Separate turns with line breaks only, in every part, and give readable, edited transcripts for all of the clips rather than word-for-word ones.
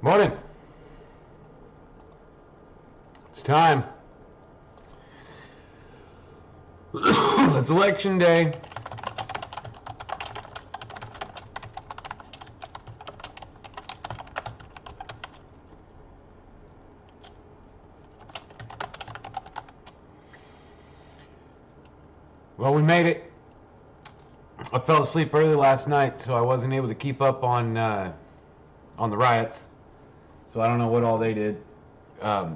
Morning. It's time. It's election day. Well, we made it. I fell asleep early last night, so I wasn't able to keep up on the riots. So I don't know what all they did. So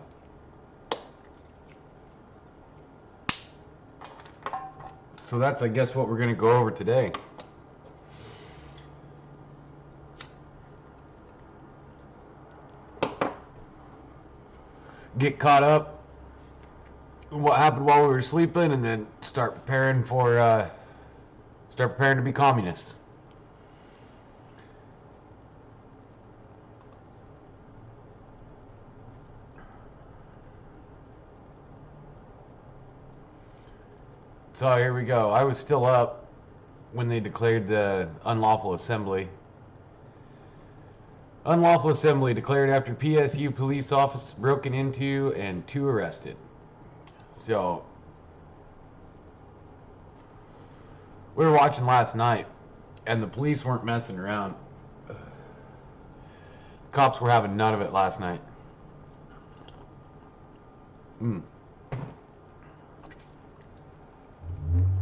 that's, I guess, what we're going to go over today. Get caught up in what happened while we were sleeping, and then start preparing to be communists. So here we go. I was still up when they declared the unlawful assembly. Unlawful assembly declared after PSU police office broken into and 2 arrested. So we were watching last night, and the police weren't messing around. Cops were having none of it last night.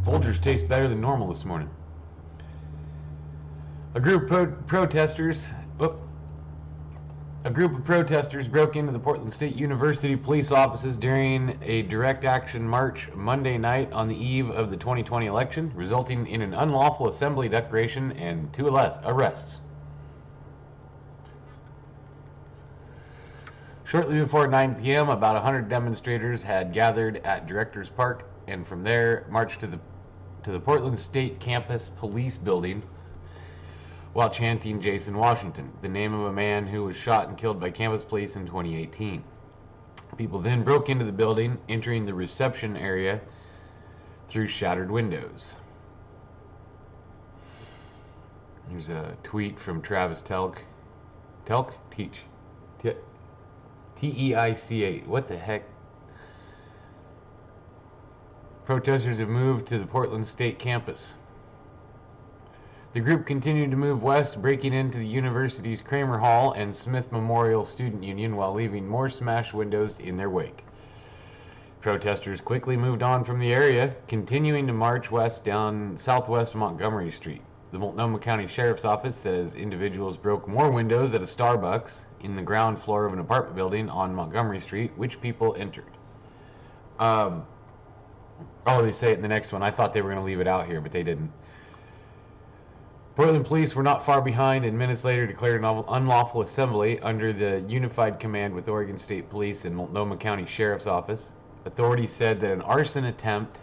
Folgers taste better than normal this morning. A group of protesters broke into the Portland State University police offices during a direct action march Monday night on the eve of the 2020 election, resulting in an unlawful assembly declaration and 2 arrests. Shortly before 9 p.m., about 100 demonstrators had gathered at Directors Park, and from there marched to the Portland State Campus Police Building while chanting Jason Washington, the name of a man who was shot and killed by campus police in 2018. People then broke into the building, entering the reception area through shattered windows. Here's a tweet from Travis Telk. Telk? Teach. T-E-I-C-A. What the heck? Protesters have moved to the Portland State campus. The group continued to move west, breaking into the university's Kramer Hall and Smith Memorial Student Union while leaving more smashed windows in their wake. Protesters quickly moved on from the area, continuing to march west down southwest Montgomery Street. The Multnomah County Sheriff's Office says individuals broke more windows at a Starbucks in the ground floor of an apartment building on Montgomery Street, which people entered. Oh, they say it in the next one. I thought they were going to leave it out here, but they didn't. Portland police were not far behind, and minutes later declared an unlawful assembly under the unified command with Oregon State Police and Multnomah County Sheriff's Office. Authorities said that an arson attempt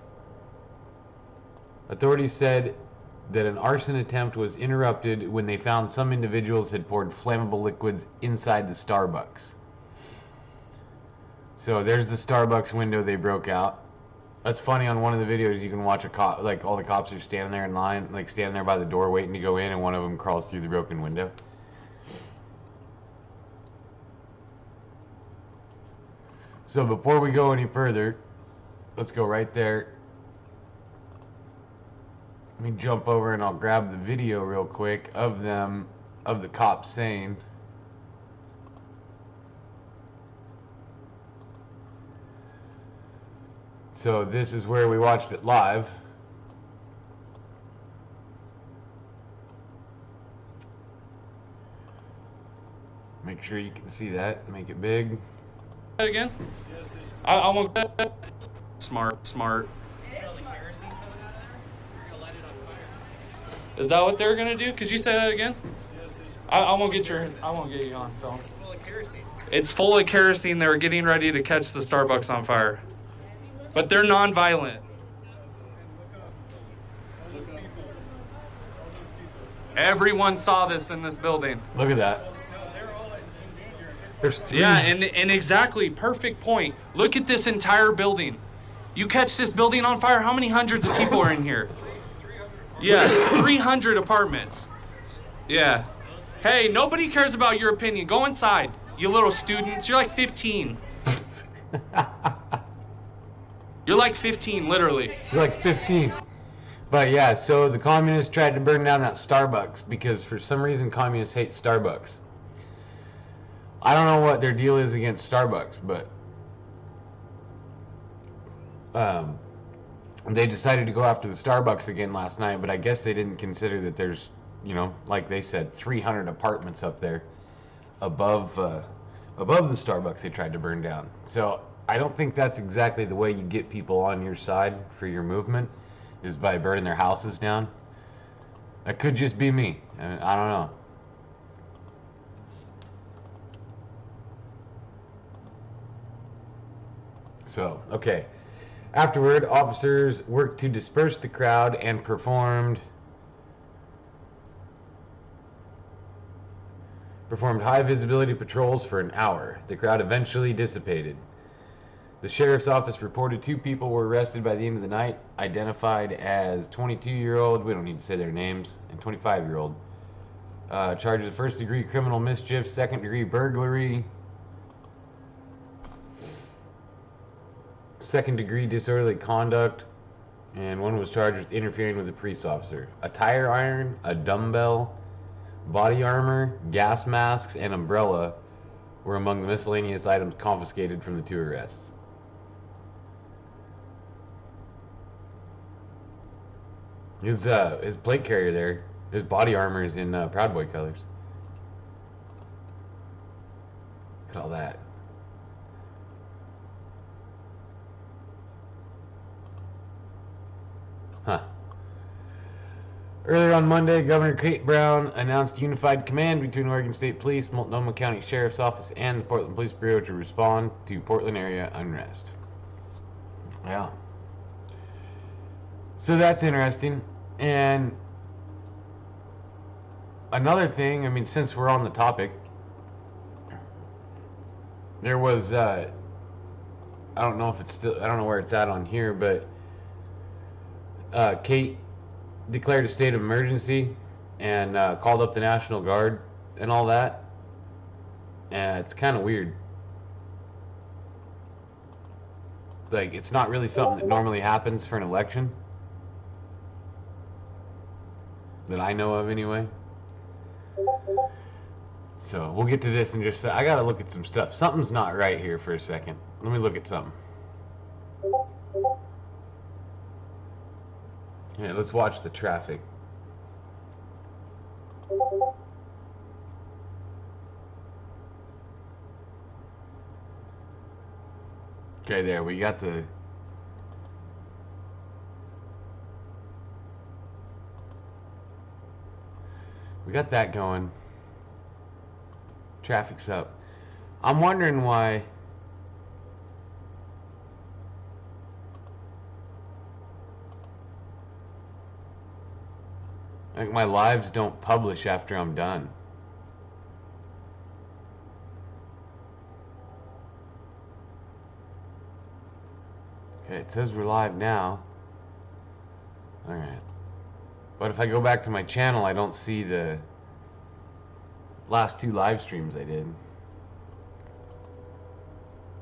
was interrupted when they found some individuals had poured flammable liquids inside the Starbucks. So there's the Starbucks window they broke out. That's funny. On one of the videos, you can watch a cop, like all the cops are standing there in line, like standing there by the door waiting to go in, and one of them crawls through the broken window. So before we go any further, let's go right there. Let me jump over and I'll grab the video real quick of the cops saying. So this is where we watched it live. Make sure you can see that. Make it big.
That again? I want that. Smart. Is that what they're gonna do? Could you say that again? I won't get you on film.
It's full of kerosene.
It's full of kerosene. They're getting ready to catch the Starbucks on fire. But they're non-violent. Everyone saw this in this building.
Look at that. There's 3.
Yeah, and exactly, perfect point. Look at this entire building. You catch this building on fire, how many hundreds of people are in here? Yeah, 300 apartments. Yeah. Hey, nobody cares about your opinion. Go inside, you little students. You're like 15. You're like 15, literally.
You're like 15. But yeah, so the communists tried to burn down that Starbucks because for some reason communists hate Starbucks. I don't know what their deal is against Starbucks, but they decided to go after the Starbucks again last night, but I guess they didn't consider that there's, you know, like they said, 300 apartments up there above the Starbucks they tried to burn down. So I don't think that's exactly the way you get people on your side for your movement, is by burning their houses down. That could just be me. I don't know. So, okay. Afterward, officers worked to disperse the crowd and performed high visibility patrols for an hour. The crowd eventually dissipated. The sheriff's office reported 2 people were arrested by the end of the night, identified as 22-year-old, we don't need to say their names, and 25-year-old. Charges of first-degree criminal mischief, second-degree burglary, second-degree disorderly conduct, and one was charged with interfering with a police officer. A tire iron, a dumbbell, body armor, gas masks, and umbrella were among the miscellaneous items confiscated from the 2 arrests. His plate carrier there, his body armor is in Proud Boy colors. Look at all that. Huh. Earlier on Monday, Governor Kate Brown announced unified command between Oregon State Police, Multnomah County Sheriff's Office, and the Portland Police Bureau to respond to Portland area unrest. Yeah. So that's interesting. And another thing, I mean, since we're on the topic, there was, I don't know if it's still, I don't know where it's at on here, but Kate declared a state of emergency and called up the National Guard and all that. It's kind of weird. Like, it's not really something that normally happens for an election. That I know of, anyway. So, we'll get to this in just a second. I gotta look at some stuff. Something's not right here for a second. Let me look at something. Yeah, let's watch the traffic. Okay, there, we got the... We got that going. Traffic's up. I'm wondering why... Like, my lives don't publish after I'm done. Okay, it says we're live now. Alright. But if I go back to my channel, I don't see the last 2 live streams I did.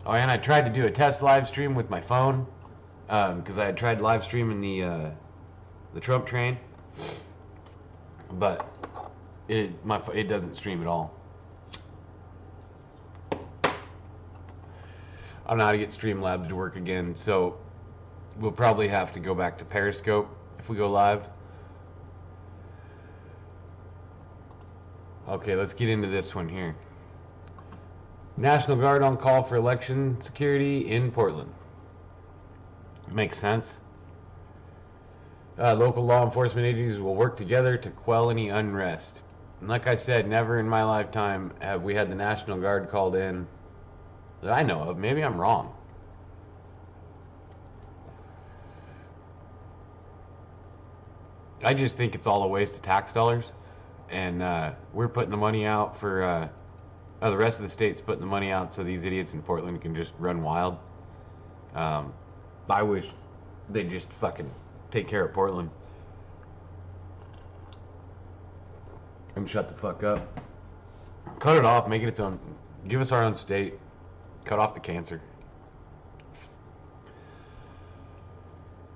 Oh, and I tried to do a test live stream with my phone. Because I had tried live streaming the Trump train. But it doesn't stream at all. I don't know how to get Streamlabs to work again, so we'll probably have to go back to Periscope if we go live. Okay, let's get into this one here. National Guard on call for election security in Portland. Makes sense. Local law enforcement agencies will work together to quell any unrest. And like I said, never in my lifetime have we had the National Guard called in that I know of. Maybe I'm wrong. I just think it's all a waste of tax dollars. And we're putting the money out for... the rest of the state's putting the money out so these idiots in Portland can just run wild. I wish they'd just fucking take care of Portland and shut the fuck up. Cut it off, make it its own. Give us our own state. Cut off the cancer.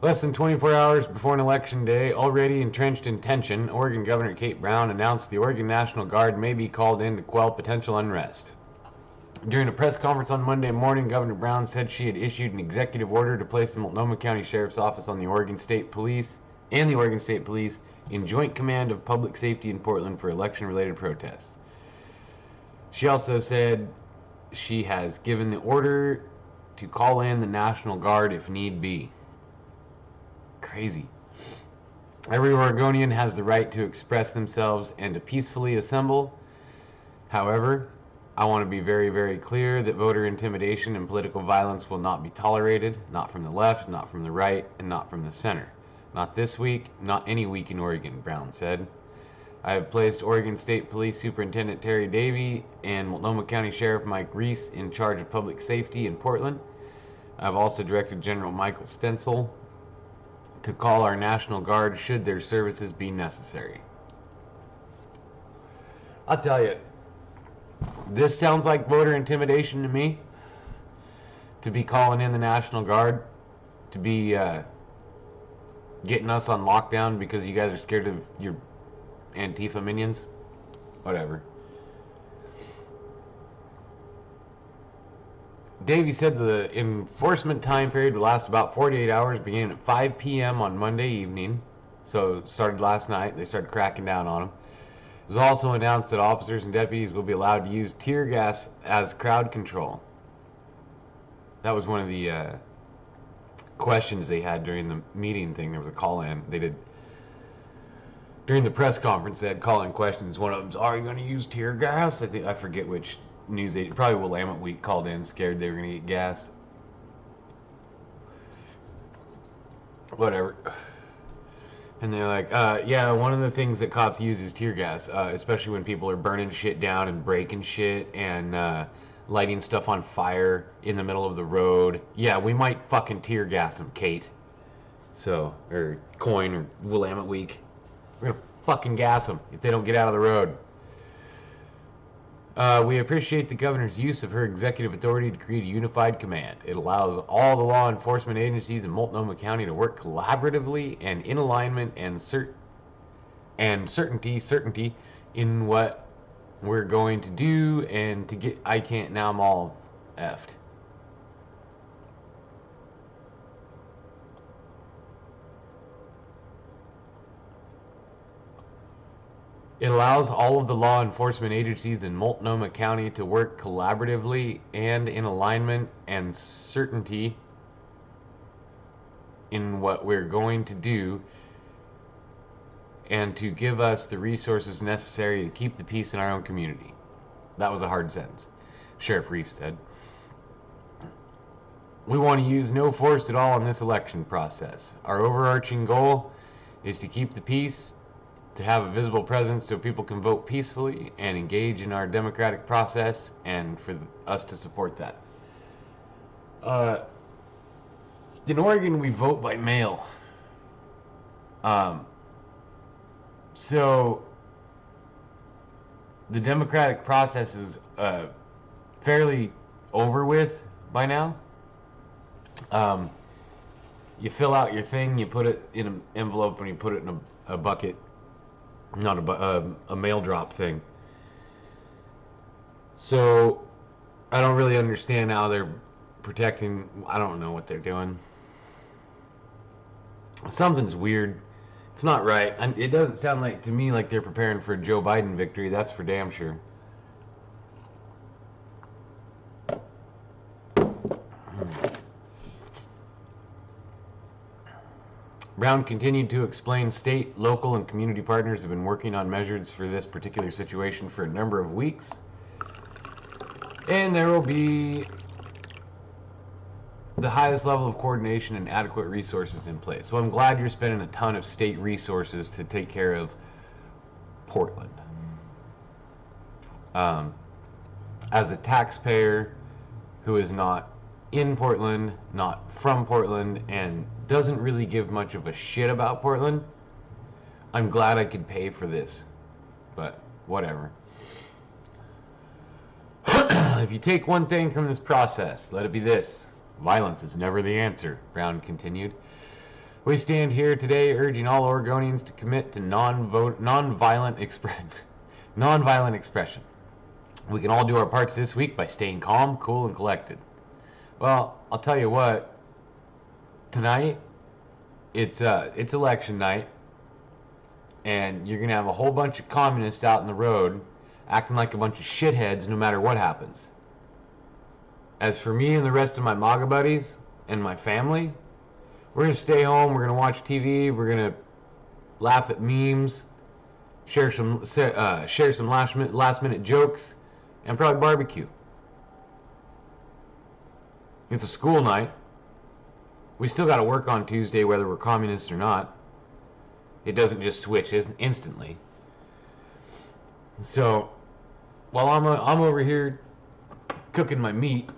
Less than 24 hours before an election day, already entrenched in tension, Oregon Governor Kate Brown announced the Oregon National Guard may be called in to quell potential unrest. During a press conference on Monday morning, Governor Brown said she had issued an executive order to place the Multnomah County Sheriff's Office on the Oregon State Police and the Oregon State Police in joint command of public safety in Portland for election-related protests. She also said she has given the order to call in the National Guard if need be. Crazy. Every Oregonian has the right to express themselves and to peacefully assemble. However, I want to be very, very clear that voter intimidation and political violence will not be tolerated, not from the left, not from the right, and not from the center. Not this week, not any week in Oregon, Brown said. I have placed Oregon State Police Superintendent Terry Davey and Multnomah County Sheriff Mike Reese in charge of public safety in Portland. I've also directed General Michael Stencil to call our National Guard should their services be necessary. I'll tell you, this sounds like voter intimidation to me. To be calling in the National Guard, to be getting us on lockdown because you guys are scared of your Antifa minions. Whatever. Davey said the enforcement time period would last about 48 hours, beginning at 5 p.m. on Monday evening. So it started last night. They started cracking down on them. It was also announced that officers and deputies will be allowed to use tear gas as crowd control. That was one of the questions they had during the meeting thing. There was a call-in. They did during the press conference. They had call-in questions. One of them's, "Are you going to use tear gas?" I forget which news agent. Probably Willamette Week called in, scared they were going to get gassed. Whatever. And they're like, yeah, one of the things that cops use is tear gas, especially when people are burning shit down and breaking shit and lighting stuff on fire in the middle of the road. Yeah, we might fucking tear gas them, Kate. So, or Coin, or Willamette Week. We're gonna fucking gas them if they don't get out of the road. We appreciate the governor's use of her executive authority to create a unified command. It allows all the law enforcement agencies in Multnomah County to work collaboratively and in alignment and certainty in what we're going to do and to get. I can't now. I'm all effed. It allows all of the law enforcement agencies in Multnomah County to work collaboratively and in alignment and certainty in what we're going to do and to give us the resources necessary to keep the peace in our own community. That was a hard sentence, Sheriff Reeves said. We want to use no force at all in this election process. Our overarching goal is to keep the peace, to have a visible presence so people can vote peacefully and engage in our democratic process, and for us to support that. In Oregon, we vote by mail. So the democratic process is fairly over with by now. You fill out your thing, you put it in an envelope, and you put it in a bucket. Not a mail drop thing. So I don't really understand how they're protecting. I don't know what they're doing. Something's weird. It's not right. And it doesn't sound like to me like they're preparing for a Joe Biden victory. That's for damn sure. Brown continued to explain state, local, and community partners have been working on measures for this particular situation for a number of weeks. And there will be the highest level of coordination and adequate resources in place. So I'm glad you're spending a ton of state resources to take care of Portland. As a taxpayer who is not in Portland, not from Portland, and doesn't really give much of a shit about Portland, I'm glad I could pay for this, but whatever. If you take one thing from this process, let it be this. Violence is never the answer, Brown continued. We stand here today urging all Oregonians to commit to nonviolent expression. We can all do our parts this week by staying calm, cool, and collected. Well, I'll tell you what. Tonight, it's election night, and you're gonna have a whole bunch of communists out in the road acting like a bunch of shitheads no matter what happens. As for me and the rest of my MAGA buddies and my family, we're going to stay home, we're going to watch TV, we're going to laugh at memes, share some last minute jokes, and probably barbecue. It's a school night. We still got to work on Tuesday whether we're communists or not. It doesn't just switch instantly. So, while I'm over here cooking my meat,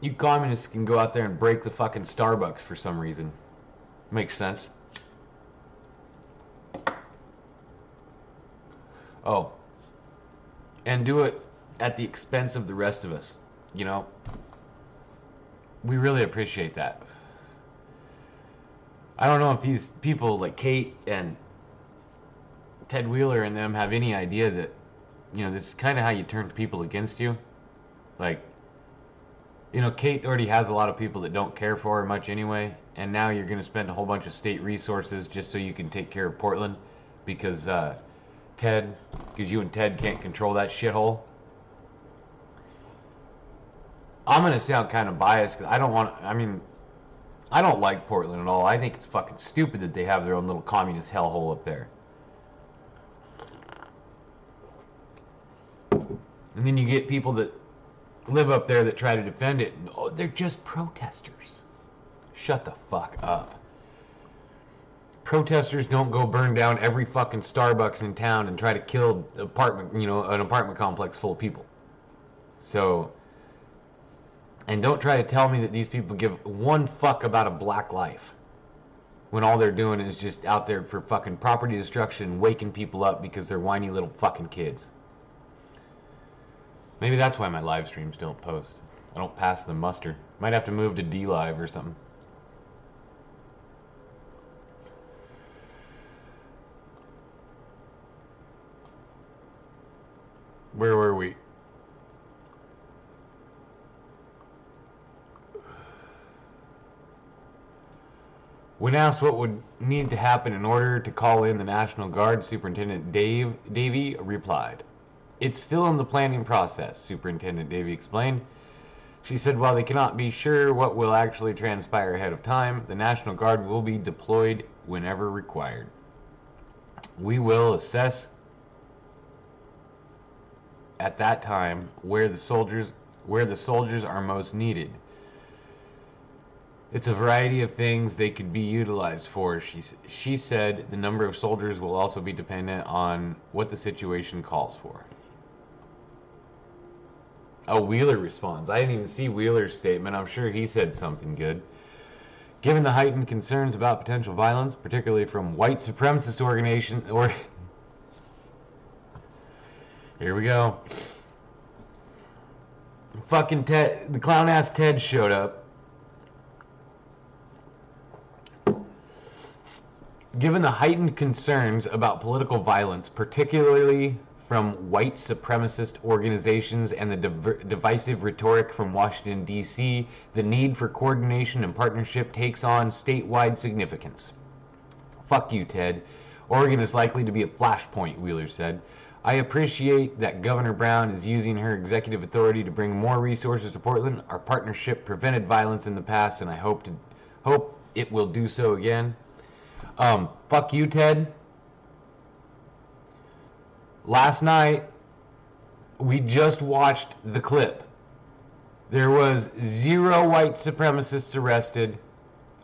you communists can go out there and break the fucking Starbucks for some reason. Makes sense. Oh. And do it at the expense of the rest of us. You know? We really appreciate that. I don't know if these people like Kate and Ted Wheeler and them have any idea that, you know, this is kind of how you turn people against you. Like, you know, Kate already has a lot of people that don't care for her much anyway, and now you're going to spend a whole bunch of state resources just so you can take care of Portland because you and Ted can't control that shithole. I'm going to sound kind of biased because I don't like Portland at all. I think it's fucking stupid that they have their own little communist hellhole up there. And then you get people that live up there that try to defend it. And, oh, they're just protesters. Shut the fuck up. Protesters don't go burn down every fucking Starbucks in town and try to kill an apartment complex full of people. So, and don't try to tell me that these people give one fuck about a black life when all they're doing is just out there for fucking property destruction, waking people up because they're whiny little fucking kids. Maybe that's why my live streams don't post. I don't pass the muster. Might have to move to D-Live or something. Where were we? When asked what would need to happen in order to call in the National Guard, Superintendent Davey replied, "It's still in the planning process," Superintendent Davey explained. She said while they cannot be sure what will actually transpire ahead of time, the National Guard will be deployed whenever required. We will assess at that time where the soldiers are most needed. It's a variety of things they could be utilized for. She said the number of soldiers will also be dependent on what the situation calls for. Oh, Wheeler responds. I didn't even see Wheeler's statement. I'm sure he said something good. Given the heightened concerns about potential violence, particularly from white supremacist organizations, here we go. Fucking Ted, the clown ass Ted showed up. Given the heightened concerns about political violence, particularly from white supremacist organizations and the divisive rhetoric from Washington, D.C., the need for coordination and partnership takes on statewide significance. Fuck you, Ted. Oregon is likely to be a flashpoint, Wheeler said. I appreciate that Governor Brown is using her executive authority to bring more resources to Portland. Our partnership prevented violence in the past, and I hope it will do so again. Fuck you, Ted. Last night, we just watched the clip. There was 0 white supremacists arrested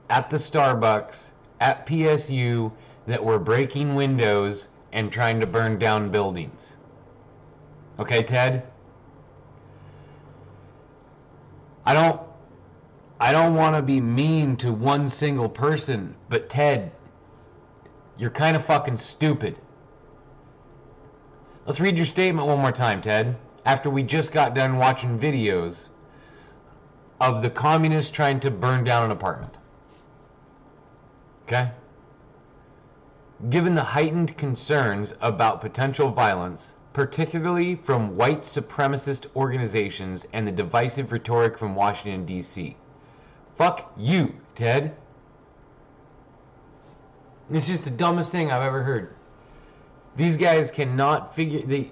at the Starbucks at PSU that were breaking windows and trying to burn down buildings. Okay, Ted? I don't want to be mean to one single person, but Ted, you're kind of fucking stupid. Let's read your statement one more time, Ted. after we just got done watching videos of the communists trying to burn down an apartment. Okay? Given the heightened concerns about potential violence, particularly from white supremacist organizations and the divisive rhetoric from Washington, D.C. Fuck you, Ted. It's just the dumbest thing I've ever heard. These guys cannot figure...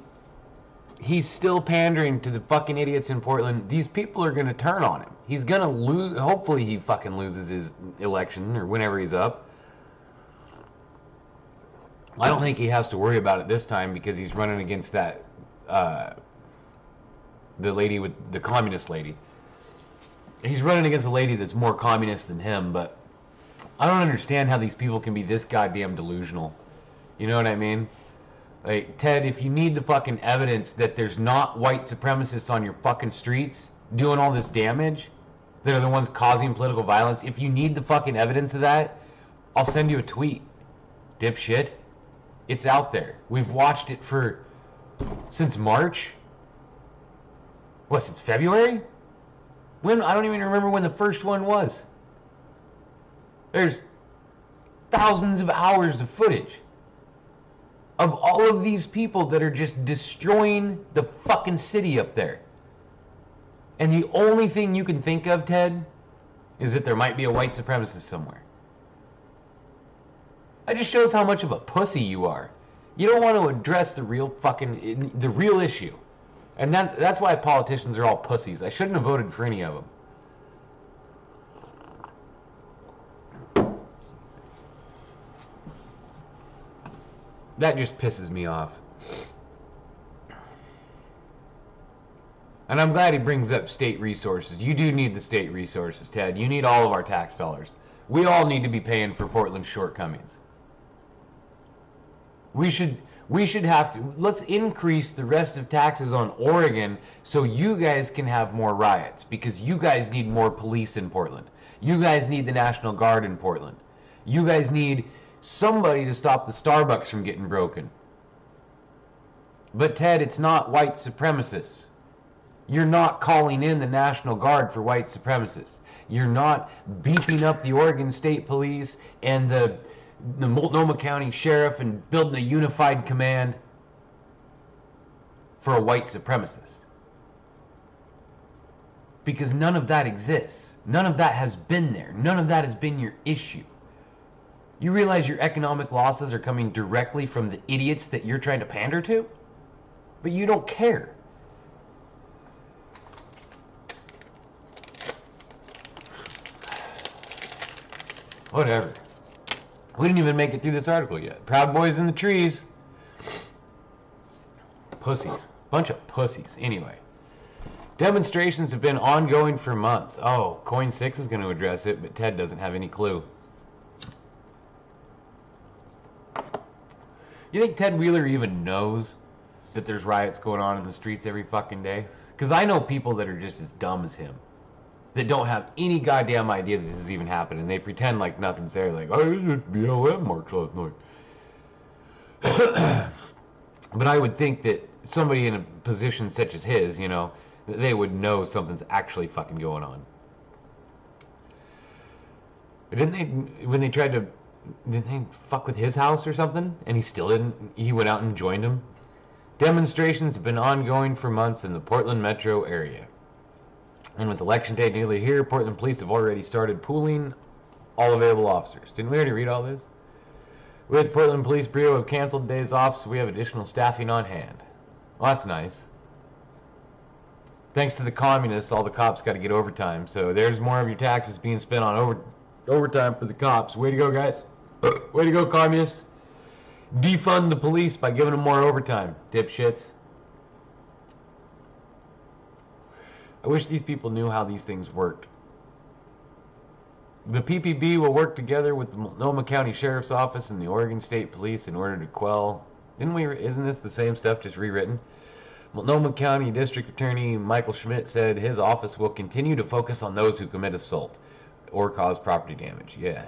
He's still pandering to the fucking idiots in Portland. These people are going to turn on him. He's going to lose... Hopefully he fucking loses his election or whenever he's up. I don't think he has to worry about it this time because he's running against that... the lady with... The communist lady. He's running against a lady that's more communist than him, but... I don't understand how these people can be this goddamn delusional. You know what I mean? Like, Ted, if you need the fucking evidence that there's not white supremacists on your fucking streets doing all this damage, that are the ones causing political violence, if you need the fucking evidence of that, I'll send you a tweet. Dipshit. It's out there. We've watched it since March? What, since February? When? I don't even remember when the first one was. There's thousands of hours of footage of all of these people that are just destroying the fucking city up there. And the only thing you can think of, Ted, is that there might be a white supremacist somewhere. That just shows how much of a pussy you are. You don't want to address the real issue. And that's why politicians are all pussies. I shouldn't have voted for any of them. That just pisses me off. And I'm glad he brings up state resources. You do need the state resources, Ted. You need all of our tax dollars. We all need to be paying for Portland's shortcomings. We should have to... Let's increase the rest of taxes on Oregon so you guys can have more riots. Because you guys need more police in Portland. You guys need the National Guard in Portland. You guys need... somebody to stop the Starbucks from getting broken. But Ted, it's not white supremacists. You're not calling in the National Guard for white supremacists. You're not beefing up the Oregon State Police and the Multnomah County Sheriff and building a unified command for a white supremacist. Because none of that exists. None of that has been there. None of that has been your issue. You realize your economic losses are coming directly from the idiots that you're trying to pander to? But you don't care. Whatever. We didn't even make it through this article yet. Proud Boys in the trees. Pussies. Bunch of pussies. Anyway. Demonstrations have been ongoing for months. Oh, Coin 6 is going to address it, but Ted doesn't have any clue. You think Ted Wheeler even knows that there's riots going on in the streets every fucking day? Because I know people that are just as dumb as him. That don't have any goddamn idea that this is even happening. They pretend like nothing's there. Like, oh, it was a BLM march last night. But I would think that somebody in a position such as his, you know, they would know something's actually fucking going on. Didn't they, when they tried to... Didn't they fuck with his house or something? And he still didn't. He went out and joined them. Demonstrations have been ongoing for months in the Portland metro area. And with Election Day nearly here, Portland police have already started pooling all available officers. Didn't we already read all this? With Portland Police Bureau have canceled days off, so we have additional staffing on hand. Well, that's nice. Thanks to the communists, all the cops got to get overtime. So there's more of your taxes being spent on overtime for the cops. Way to go, guys. Way to go, communists. Defund the police by giving them more overtime, dipshits. I wish these people knew how these things worked. The PPB will work together with the Multnomah County Sheriff's Office and the Oregon State Police in order to quell... Isn't this the same stuff just rewritten? Multnomah County District Attorney Michael Schmidt said his office will continue to focus on those who commit assault or cause property damage. Yeah.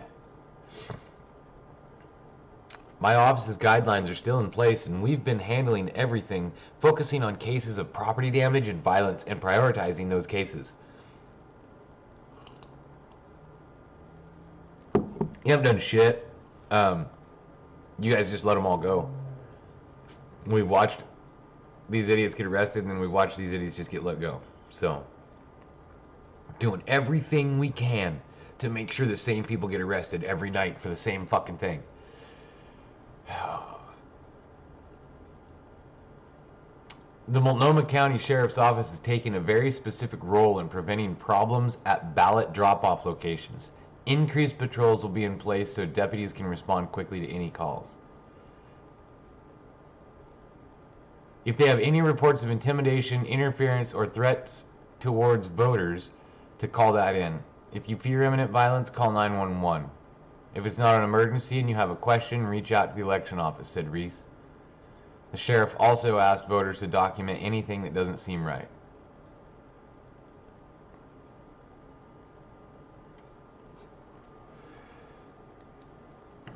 My office's guidelines are still in place, and we've been handling everything, focusing on cases of property damage and violence and prioritizing those cases. You haven't done shit. You guys just let them all go. We've watched these idiots get arrested, and then we watched these idiots just get let go. So, doing everything we can to make sure the same people get arrested every night for the same fucking thing. The Multnomah County Sheriff's Office is taking a very specific role in preventing problems at ballot drop-off locations. Increased patrols will be in place so deputies can respond quickly to any calls. If they have any reports of intimidation, interference, or threats towards voters, to call that in. If you fear imminent violence, call 911. If it's not an emergency and you have a question, reach out to the election office, said Reese. The sheriff also asked voters to document anything that doesn't seem right.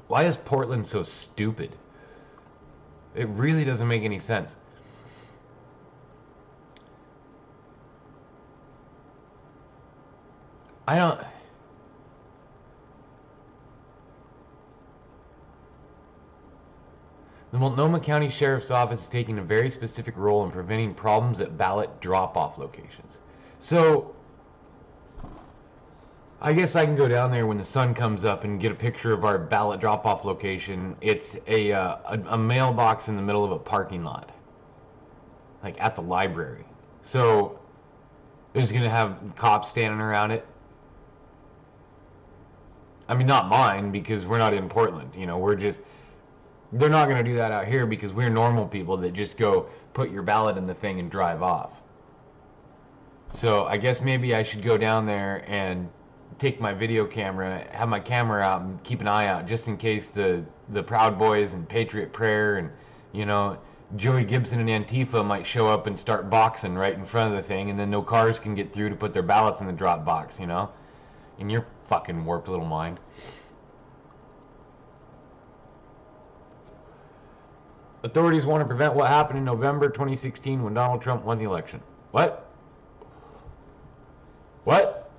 Why is Portland so stupid? It really doesn't make any sense. The Multnomah County Sheriff's Office is taking a very specific role in preventing problems at ballot drop-off locations. So, I guess I can go down there when the sun comes up and get a picture of our ballot drop-off location. It's a mailbox in the middle of a parking lot, like at the library. So, there's going to have cops standing around it. I mean, not mine, because we're not in Portland. You know, they're not going to do that out here because we're normal people that just go put your ballot in the thing and drive off. So I guess maybe I should go down there and take my video camera, have my camera out, and keep an eye out just in case the Proud Boys and Patriot Prayer and, you know, Joey Gibson and Antifa might show up and start boxing right in front of the thing, and then no cars can get through to put their ballots in the drop box, you know? In your fucking warped little mind. Authorities want to prevent what happened in November 2016 when Donald Trump won the election. What? What?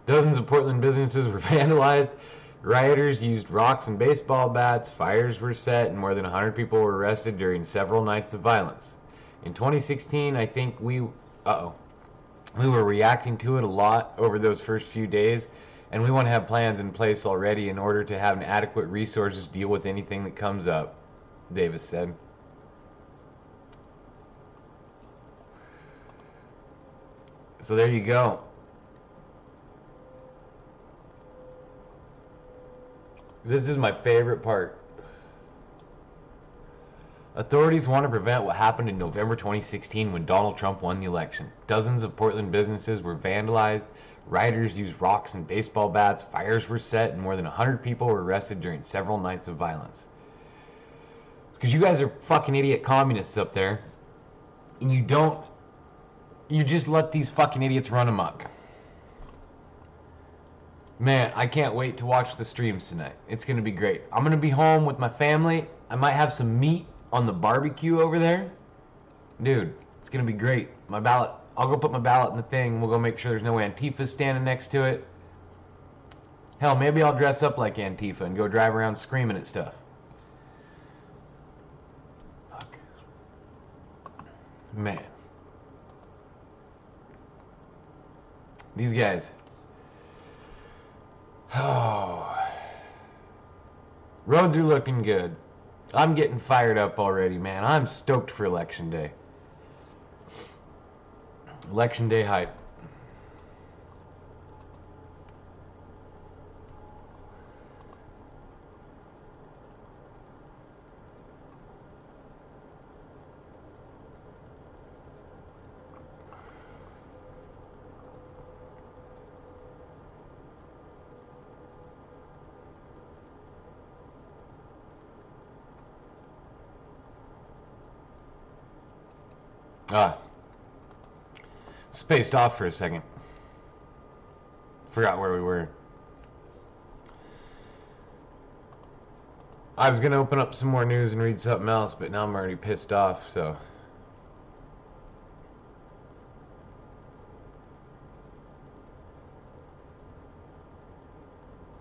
Dozens of Portland businesses were vandalized. Rioters used rocks and baseball bats. Fires were set, and more than 100 people were arrested during several nights of violence. In 2016, I think we were reacting to it a lot over those first few days, and we want to have plans in place already in order to have an adequate resources to deal with anything that comes up, Davis said. So there you go. This is my favorite part. Authorities want to prevent what happened in November 2016 when Donald Trump won the election. Dozens of Portland businesses were vandalized. Rioters used rocks and baseball bats. Fires were set, and more than 100 people were arrested during several nights of violence. It's because you guys are fucking idiot communists up there, and you just let these fucking idiots run amok. Man, I can't wait to watch the streams tonight. It's going to be great. I'm going to be home with my family. I might have some meat on the barbecue over there. Dude, it's going to be great. My ballot, I'll go put my ballot in the thing. We'll go make sure there's no Antifa standing next to it. Hell, maybe I'll dress up like Antifa and go drive around screaming at stuff. Fuck. Man. These guys. Oh. Roads are looking good. I'm getting fired up already, man. I'm stoked for Election Day. Election Day hype. Spaced off for a second. Forgot where we were. I was gonna open up some more news and read something else, but now I'm already pissed off, so.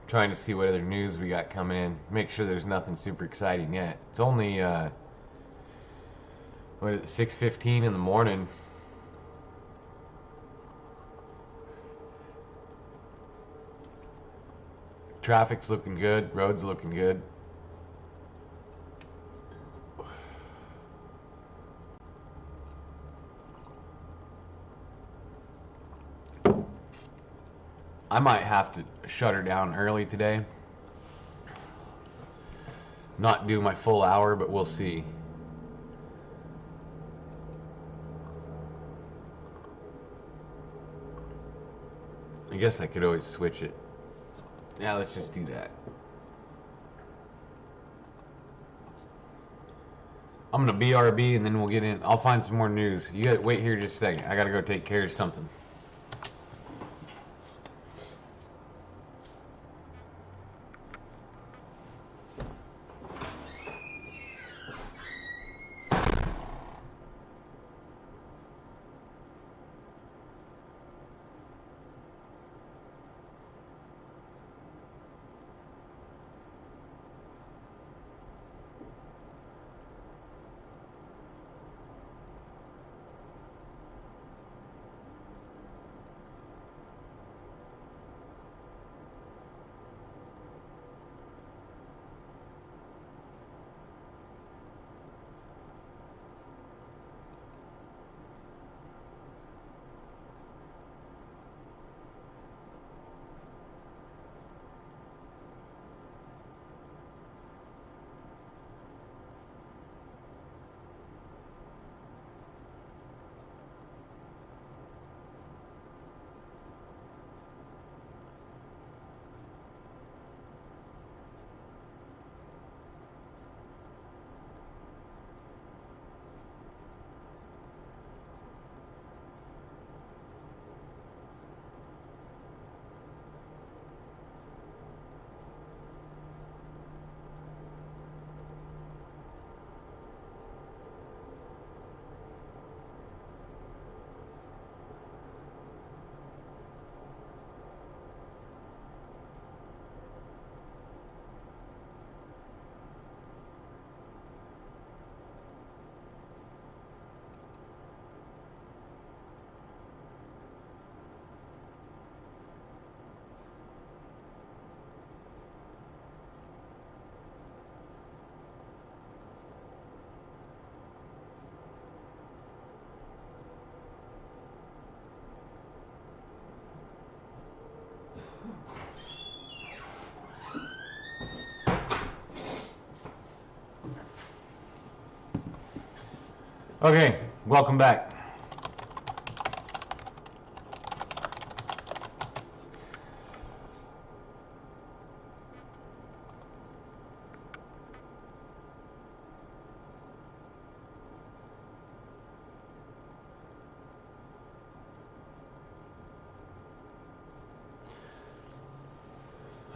Trying to see what other news we got coming in. Make sure there's nothing super exciting yet. It's only, what is it, 6:15 in the morning. Traffic's looking good. Road's looking good. I might have to shut her down early today. Not do my full hour, but we'll see. I guess I could always switch it. Yeah, let's just do that. I'm gonna BRB and then we'll get in. I'll find some more news. You gotta wait here just a second. I gotta go take care of something. Okay, welcome back.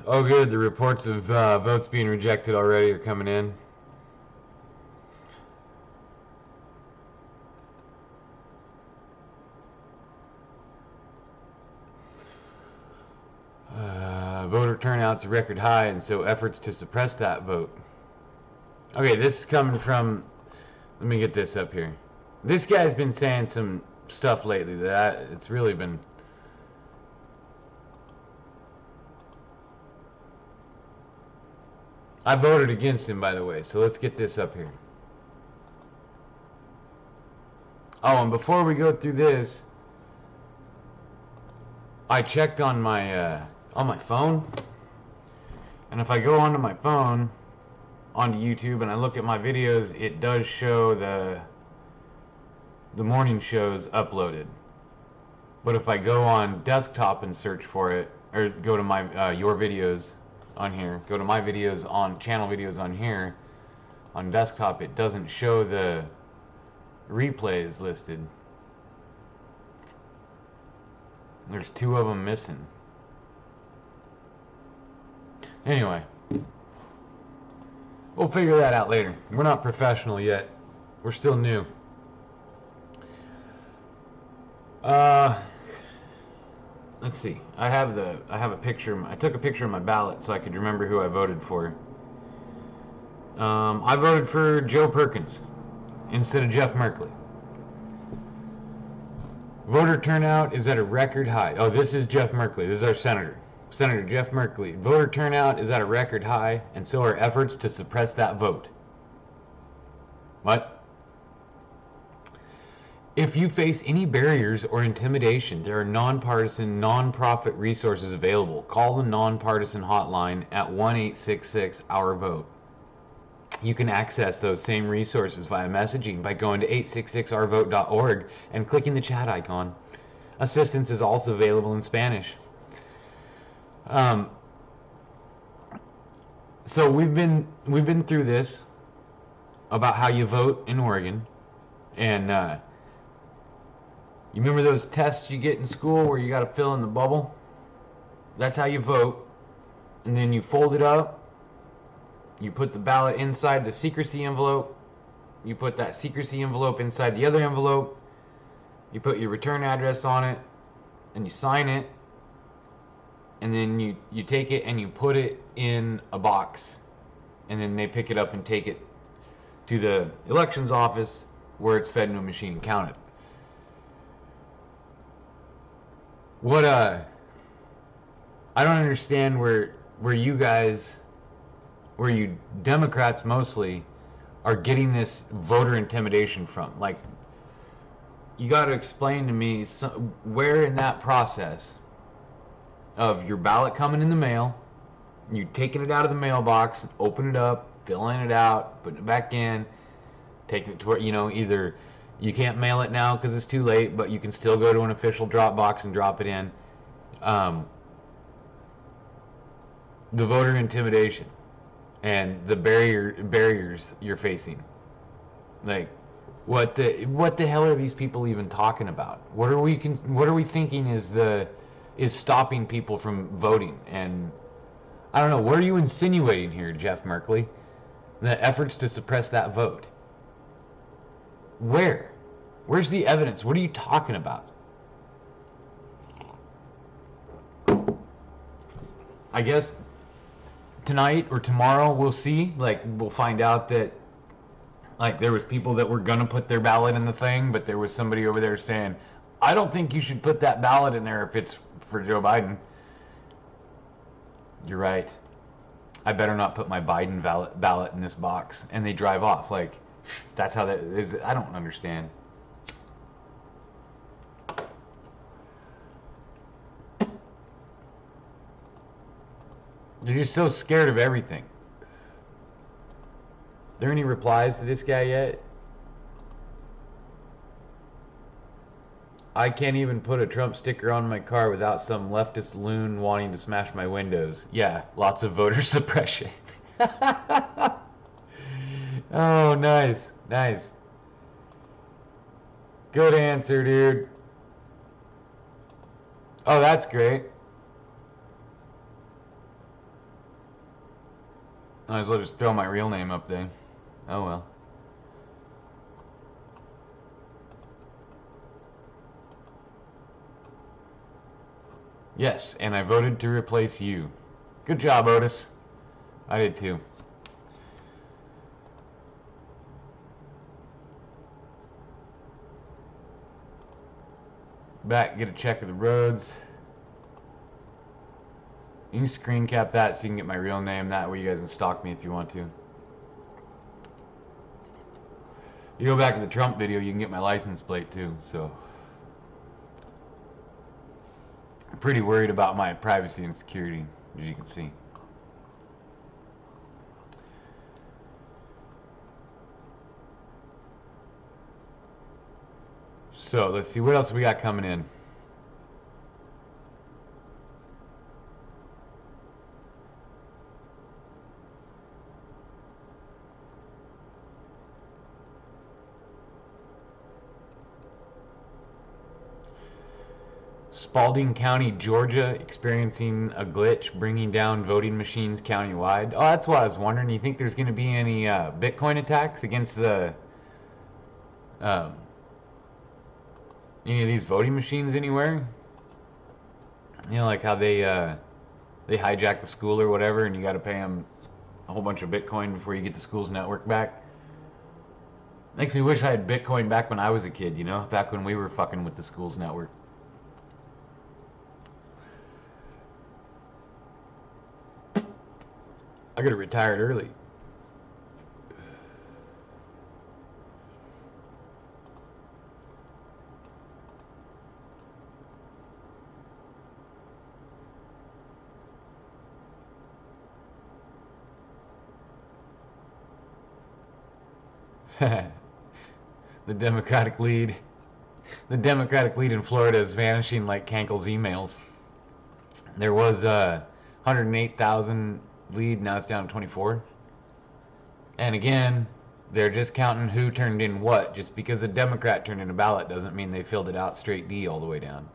Oh good, the reports of votes being rejected already are coming in. Voter turnout's a record high, and so efforts to suppress that vote. Okay, this is coming from, let me get this up here. This guy's been saying some stuff lately that it's really been... I voted against him, by the way, so let's get this up here. Oh, and before we go through this, I checked on my phone, and if I go onto my phone, onto YouTube, and I look at my videos, it does show the morning shows uploaded. But if I go on desktop and search for it, or go to my your videos on here, go to my videos on channel videos on here, on desktop, it doesn't show the replays listed. There's 2 of them missing. We'll figure that out later. We're not professional yet. We're still new. Let's see. I have a picture. I took a picture of my ballot so I could remember who I voted for. I voted for Joe Perkins instead of Jeff Merkley. Voter turnout is at a record high. Oh, this is Jeff Merkley. This is our senator. Senator Jeff Merkley. Voter turnout is at a record high, and so are efforts to suppress that vote. What? If you face any barriers or intimidation, there are nonpartisan, nonprofit resources available. Call the nonpartisan hotline at 1-866-OUR-VOTE. You can access those same resources via messaging by going to 866ourvote.org and clicking the chat icon. Assistance is also available in Spanish. So we've been through this about how you vote in Oregon, and you remember those tests you get in school where you got to fill in the bubble? That's how you vote, and then you fold it up. You put the ballot inside the secrecy envelope. You put that secrecy envelope inside the other envelope. You put your return address on it, and you sign it. And then you take it and you put it in a box. And then they pick it up and take it to the elections office where it's fed into a machine and counted. I don't understand where you guys, where you Democrats mostly, are getting this voter intimidation from. Like, you got to explain to me where in that process of your ballot coming in the mail, you taking it out of the mailbox, open it up, filling it out, putting it back in, taking it to where, either you can't mail it now because it's too late, but you can still go to an official drop box and drop it in. The voter intimidation and the barriers you're facing. Like, what the hell are these people even talking about? What are we thinking is stopping people from voting? And I don't know, what are you insinuating here, Jeff Merkley? The efforts to suppress that vote. Where's the evidence? What are you talking about? I guess tonight or tomorrow we'll see. Like, we'll find out that, like, there was people that were gonna put their ballot in the thing, but there was somebody over there saying, I don't think you should put that ballot in there if it's for Joe Biden. You're right. I better not put my Biden ballot in this box. And they drive off. Like, that's how that is. I don't understand. They're just so scared of everything. Are there any replies to this guy yet? I can't even put a Trump sticker on my car without some leftist loon wanting to smash my windows. Yeah, lots of voter suppression. Oh, nice. Nice. Good answer, dude. Oh, that's great. Might as well just throw my real name up there. Oh well. Yes, and I voted to replace you. Good job, Otis. I did too. Back, get a check of the roads. You can screen cap that so you can get my real name. That way you guys can stalk me if you want to. You go back to the Trump video, you can get my license plate too, so. I'm pretty worried about my privacy and security, as you can see. So, let's see, what else we got coming in? Spalding County, Georgia, experiencing a glitch, bringing down voting machines countywide. Oh, that's what I was wondering. You think there's going to be any Bitcoin attacks against the any of these voting machines anywhere? You know, like how they hijack the school or whatever, and you got to pay them a whole bunch of Bitcoin before you get the school's network back. Makes me wish I had Bitcoin back when I was a kid, you know, back when we were fucking with the school's network. I could have retired early. The Democratic lead in Florida is vanishing like Kankel's emails. There was 108,000 lead, now it's down to 24. And again, they're just counting who turned in what. Just because a Democrat turned in a ballot doesn't mean they filled it out straight D all the way down.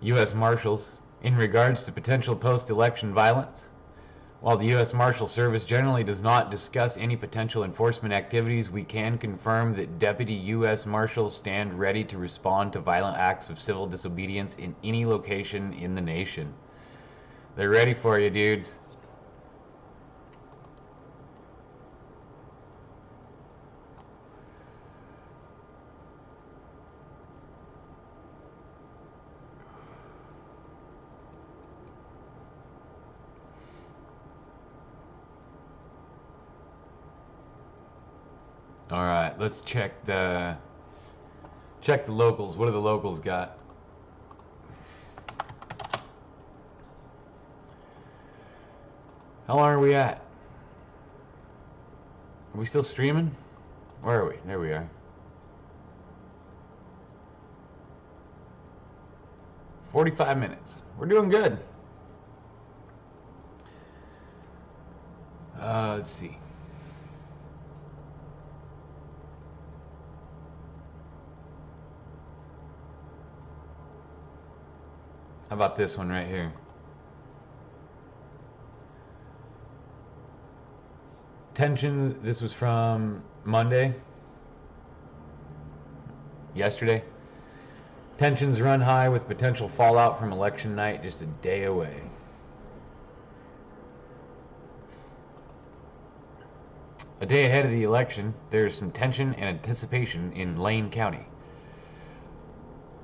U.S. Marshals, in regards to potential post-election violence. While the U.S. Marshal Service generally does not discuss any potential enforcement activities, we can confirm that Deputy U.S. Marshals stand ready to respond to violent acts of civil disobedience in any location in the nation. They're ready for you, dudes. All right, let's check the locals. What do the locals got? How long are we at? Are we still streaming? Where are we? There we are. 45 minutes. We're doing good. Let's see. How about this one right here? Tensions, this was from Monday. Yesterday. Tensions run high with potential fallout from election night just a day away. A day ahead of the election, there is some tension and anticipation in Lane County.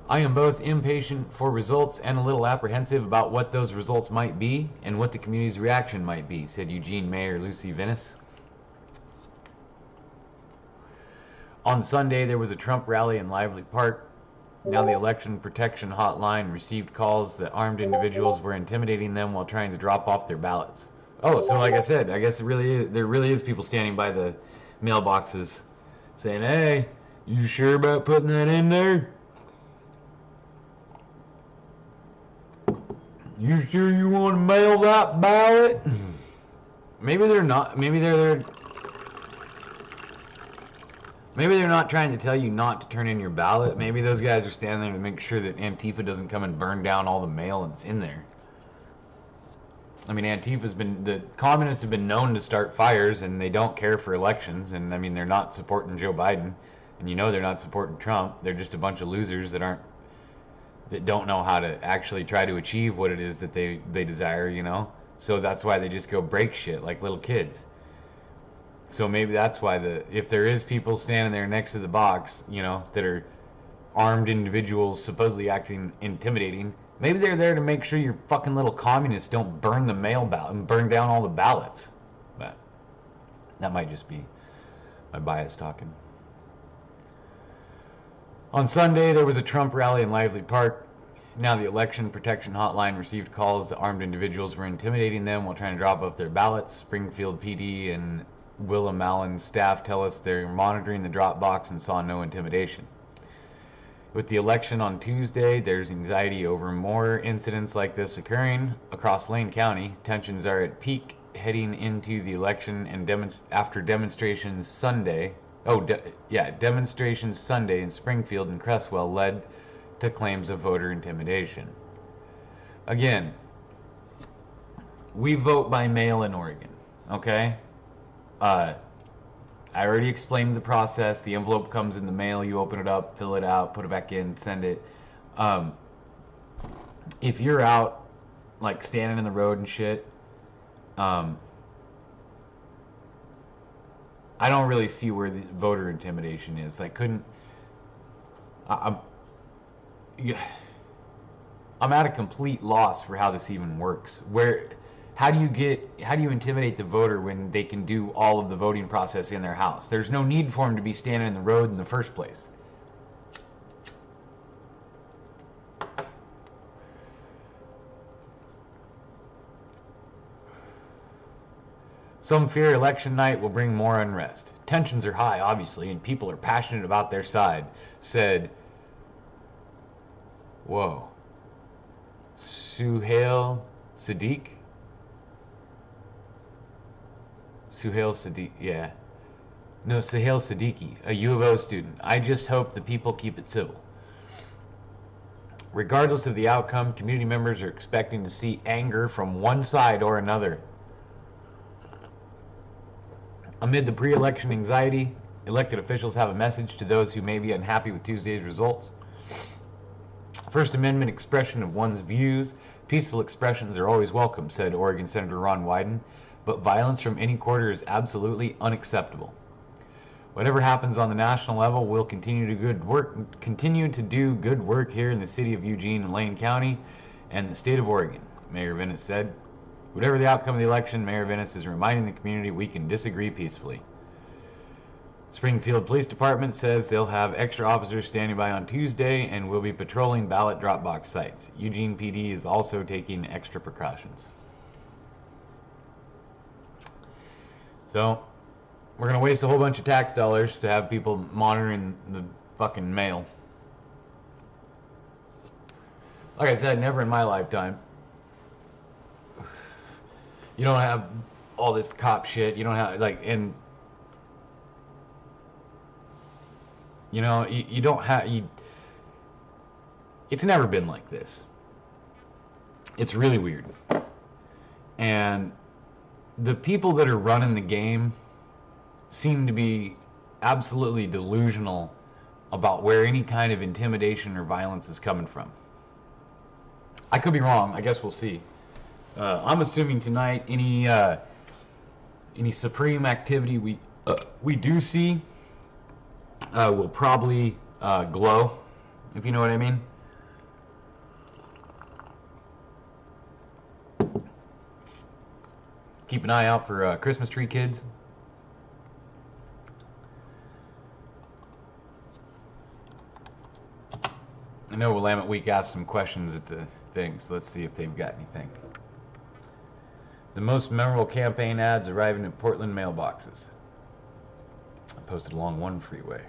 I am both impatient for results and a little apprehensive about what those results might be and what the community's reaction might be, said Eugene Mayor Lucy Venus. On Sunday, there was a Trump rally in Lively Park. Now the Election Protection Hotline received calls that armed individuals were intimidating them while trying to drop off their ballots. Oh, so like I said, I guess there really is people standing by the mailboxes saying, "Hey, you sure about putting that in there? You sure you want to mail that ballot?" Maybe they're not. Maybe they're not trying to tell you not to turn in your ballot. Maybe those guys are standing there to make sure that Antifa doesn't come and burn down all the mail that's in there. I mean, the communists have been known to start fires, and they don't care for elections. And I mean, they're not supporting Joe Biden, and you know they're not supporting Trump. They're just a bunch of losers that don't know how to actually try to achieve what it is that they desire, you know? So that's why they just go break shit like little kids. So maybe that's why if there is people standing there next to the box, you know, that are armed individuals supposedly acting intimidating, maybe they're there to make sure your fucking little communists don't burn the mail ballot and burn down all the ballots. But that might just be my bias talking. On Sunday, there was a Trump rally in Lively Park. Now the Election Protection Hotline received calls that armed individuals were intimidating them while trying to drop off their ballots. Springfield PD and Willem Allen staff tell us they're monitoring the drop box and saw no intimidation. With the election on Tuesday, there's anxiety over more incidents like this occurring across Lane County. Tensions are at peak heading into the election and after demonstrations Sunday. Demonstrations Sunday in Springfield and Cresswell led to claims of voter intimidation. Again, we vote by mail in Oregon, okay? I already explained the process. The envelope comes in the mail. You open it up, fill it out, put it back in, send it. If you're out, like, standing in the road and shit, I don't really see where the voter intimidation is. I'm at a complete loss for how this even works. How do you intimidate the voter when they can do all of the voting process in their house? There's no need for them to be standing in the road in the first place. Some fear election night will bring more unrest. Tensions are high, obviously, and people are passionate about their side, said, Suhail Siddiqui, a U of O student. I just hope the people keep it civil. Regardless of the outcome, community members are expecting to see anger from one side or another. Amid the pre-election anxiety, elected officials have a message to those who may be unhappy with Tuesday's results. First Amendment expression of one's views. Peaceful expressions are always welcome, said Oregon Senator Ron Wyden, but violence from any quarter is absolutely unacceptable. Whatever happens on the national level, we'll continue to do good work here in the city of Eugene and Lane County and the state of Oregon, Mayor Venice said. Whatever the outcome of the election, Mayor Venice is reminding the community we can disagree peacefully. Springfield Police Department says they'll have extra officers standing by on Tuesday and will be patrolling ballot drop box sites. Eugene PD is also taking extra precautions. So, we're going to waste a whole bunch of tax dollars to have people monitoring the fucking mail. Like I said, never in my lifetime. You don't have all this cop shit. You don't have, you don't have, it's never been like this. It's really weird. And the people that are running the game seem to be absolutely delusional about where any kind of intimidation or violence is coming from. I could be wrong. I guess we'll see. I'm assuming tonight any supreme activity we do see will probably glow, if you know what I mean. Keep an eye out for Christmas tree kids. I know Willamette Week asked some questions at the thing, so let's see if they've got anything. The most memorable campaign ads arriving in Portland mailboxes. I posted along one freeway.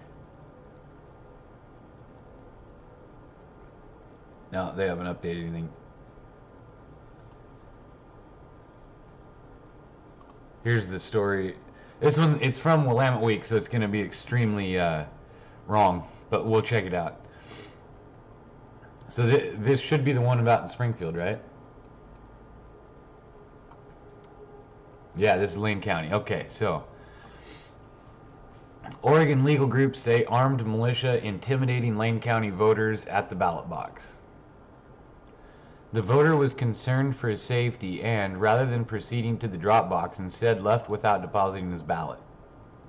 No, they haven't updated anything. Here's the story. This one, it's from Willamette Week, so it's going to be extremely wrong, but we'll check it out. So this should be the one about in Springfield, right? Yeah, this is Lane County. Okay, so Oregon legal groups say armed militia intimidating Lane County voters at the ballot box. The voter was concerned for his safety and, rather than proceeding to the drop box, instead left without depositing his ballot.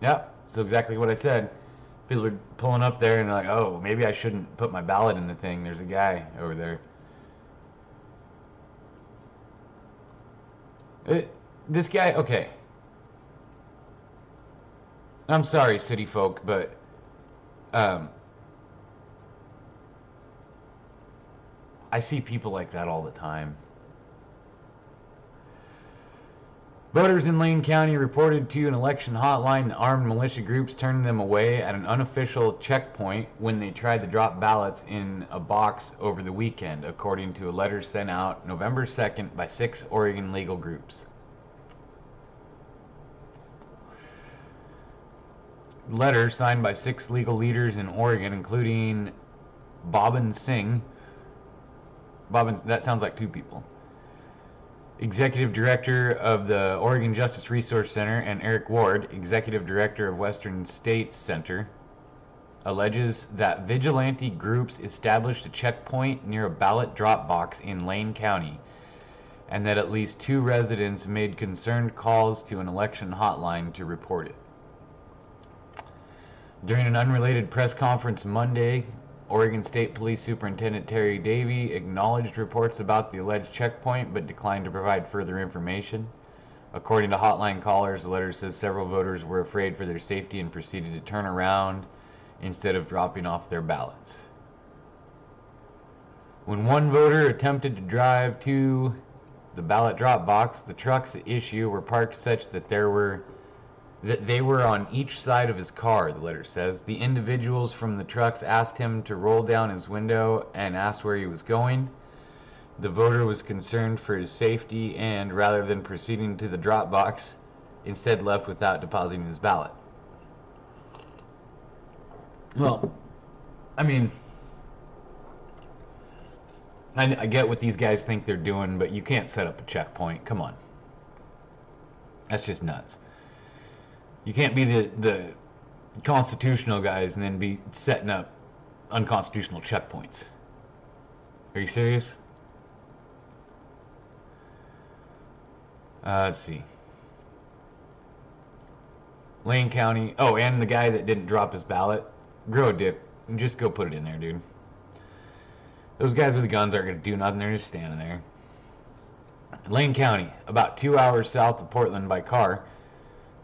Yep, so exactly what I said. People are pulling up there and they're like, oh, maybe I shouldn't put my ballot in the thing. There's a guy over there. This guy, okay. I'm sorry, city folk, but I see people like that all the time. Voters in Lane County reported to an election hotline that armed militia groups turned them away at an unofficial checkpoint when they tried to drop ballots in a box over the weekend, according to a letter sent out November 2nd by 6 Oregon legal groups. letter signed by 6 legal leaders in Oregon, including Bobin Singh. That sounds like 2 people. Executive Director of the Oregon Justice Resource Center, and Eric Ward, Executive Director of Western States Center, alleges that vigilante groups established a checkpoint near a ballot drop box in Lane County, and that at least 2 residents made concerned calls to an election hotline to report it. During an unrelated press conference Monday, Oregon State Police Superintendent Terry Davey acknowledged reports about the alleged checkpoint but declined to provide further information. According to hotline callers, the letter says several voters were afraid for their safety and proceeded to turn around instead of dropping off their ballots. When one voter attempted to drive to the ballot drop box, the trucks at issue were parked such that they were on each side of his car, the letter says. The individuals from the trucks asked him to roll down his window and asked where he was going. The voter was concerned for his safety and, rather than proceeding to the drop box, instead left without depositing his ballot. Well, I mean, I get what these guys think they're doing, but you can't set up a checkpoint. Come on. That's just nuts. You can't be the constitutional guys and then be setting up unconstitutional checkpoints. Are you serious? Let's see. Lane County. Oh, and the guy that didn't drop his ballot. Grow a dip and just go put it in there, dude. Those guys with the guns aren't going to do nothing. They're just standing there. Lane County, about 2 hours south of Portland by car,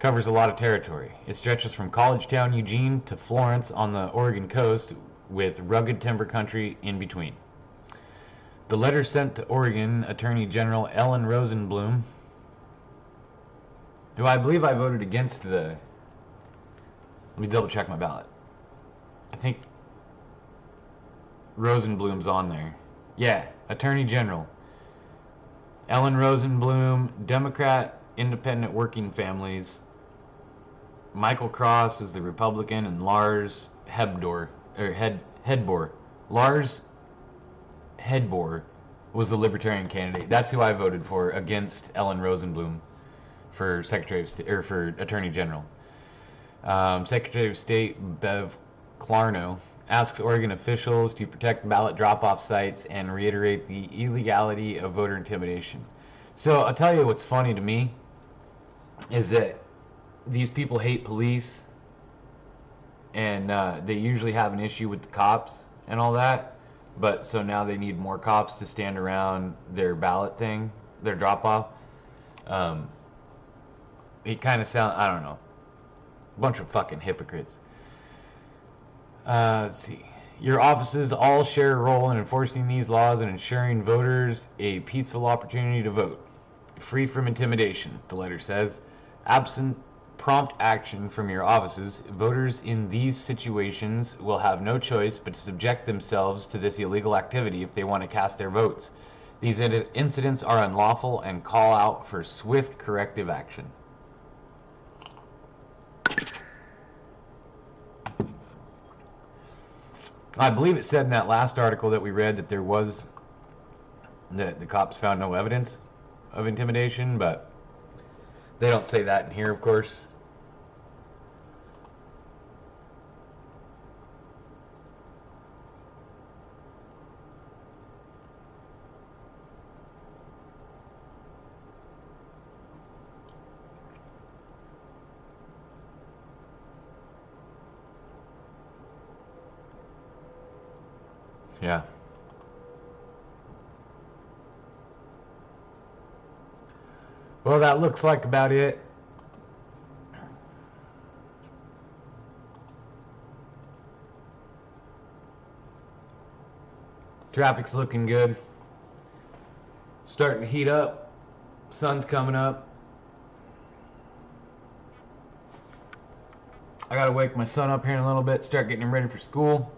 covers a lot of territory. It stretches from College Town, Eugene, to Florence on the Oregon coast, with rugged timber country in between. The letter sent to Oregon Attorney General Ellen Rosenblum, who I believe I voted against the... Let me double check my ballot. I think Rosenblum's on there. Yeah, Attorney General Ellen Rosenblum, Democrat, Independent Working Families. Michael Cross is the Republican, and Lars Hedbor was the Libertarian candidate. That's who I voted for against Ellen Rosenblum for Secretary of State, or for Attorney General. Secretary of State Bev Clarno asks Oregon officials to protect ballot drop-off sites and reiterate the illegality of voter intimidation. So I'll tell you what's funny to me is that these people hate police, and they usually have an issue with the cops and all that, but so now they need more cops to stand around their ballot thing, their drop-off. It kind of sounds, I don't know, a bunch of fucking hypocrites. Let's see. Your offices all share a role in enforcing these laws and ensuring voters a peaceful opportunity to vote, free from intimidation, the letter says. Absent prompt action from your offices, voters in these situations will have no choice but to subject themselves to this illegal activity if they want to cast their votes. These incidents are unlawful and call out for swift corrective action. I believe it said in that last article that we read that the cops found no evidence of intimidation, but they don't say that in here, of course. Yeah. Well, that looks like about it. Traffic's looking good. Starting to heat up. Sun's coming up. I gotta wake my son up here in a little bit, start getting him ready for school.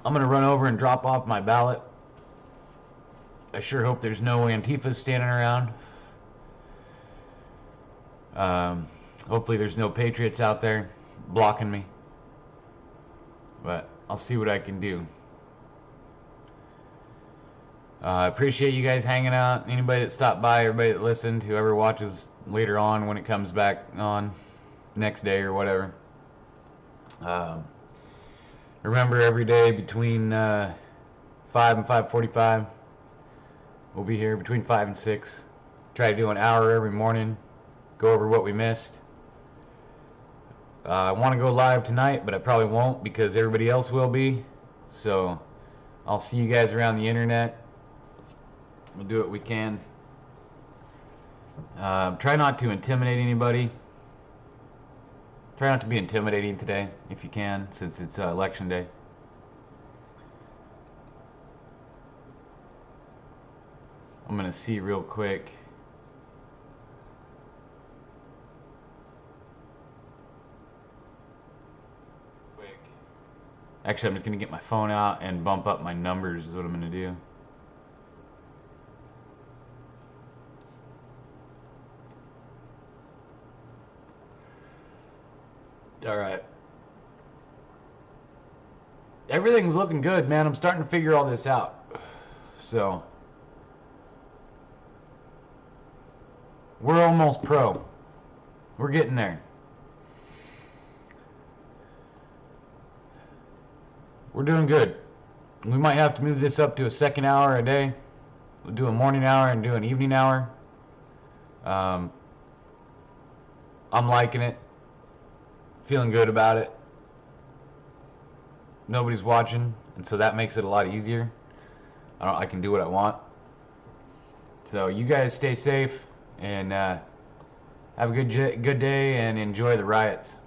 I'm gonna run over and drop off my ballot. I sure hope there's no Antifas standing around. Hopefully there's no patriots out there blocking me. But I'll see what I can do. I appreciate you guys hanging out. Anybody that stopped by, everybody that listened, whoever watches later on when it comes back on next day or whatever. Remember, every day between 5 and 5:45, we'll be here between 5 and 6. Try to do an hour every morning. Go over what we missed. I want to go live tonight, but I probably won't because everybody else will be. So I'll see you guys around the internet. We'll do what we can. Try not to intimidate anybody. Try not to be intimidating today, if you can, since it's election day. I'm going to see real quick. Actually, I'm just going to get my phone out and bump up my numbers is what I'm going to do. Alright. Everything's looking good, man. I'm starting to figure all this out. So, we're almost pro. We're getting there. We're doing good. We might have to move this up to a second hour a day. We'll do a morning hour and do an evening hour. I'm liking it. Feeling good about it. Nobody's watching, and so that makes it a lot easier. I can do what I want. So you guys stay safe and have a good day and enjoy the riots.